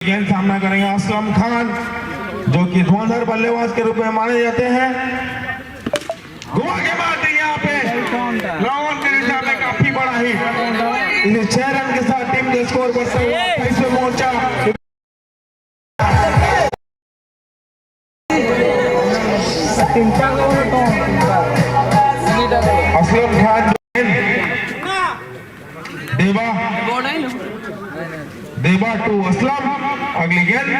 गेंद सामना करेंगे असलम खान, जो कि धुआंधार बल्लेबाज के रूप में माने जाते हैं। घुमा के मारते यहाँ पे लॉन्ग के दिशा में काफी बड़ा हिट। इसे 6 रन के साथ टीम के स्कोर बढ़ता हुआ 28 पे पहुंचा। असलम खान देवा टू असलम, अगली गेंद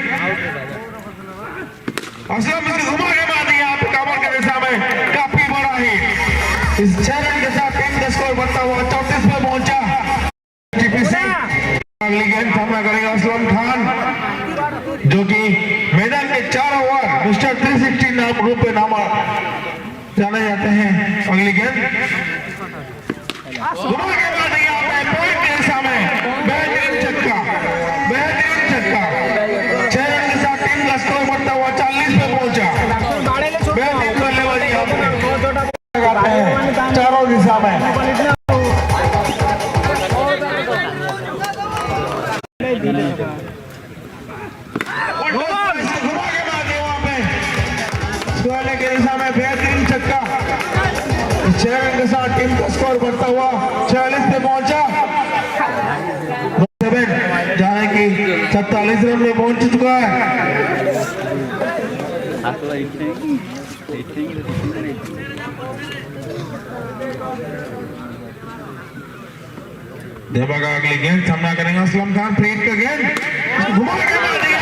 असलम इसे घुमा के मार दिया यहाँ पे कवर के दिशा में काफी बड़ा हिट। इस 6 रन के साथ टीम का स्कोर बढ़ता हुआ 34 पे पहुंचा। अगली गेंद सामना करेगा असलम खान, जो कि मैदान के 4 ओवर मिस्टर 360 नाम रूप में नाम जाने जाते हैं। अगली गेंद घुमा के मार दिया यहाँ पे पॉइंट के दिशा में बेहतरीन छक्का। 6 रन के साथ टीम का स्कोर बढ़ता हुआ 40 पे पहुंचा। बेहतरीन बल्लेबाजी चारों दिशा में। घुमा के मार दिया वहां पे स्कोर के दिशा में बेहतरीन छक्का। 6 रन के साथ टीम का स्कोर बढ़ता हुआ 46 पे पहुंचा। जहाँ की 47 रन में पहुंच चुका है। देवा का अगली गेंद सामना करेंगे असलम खान। फ्रीड का गेंद घुमा के मार दिया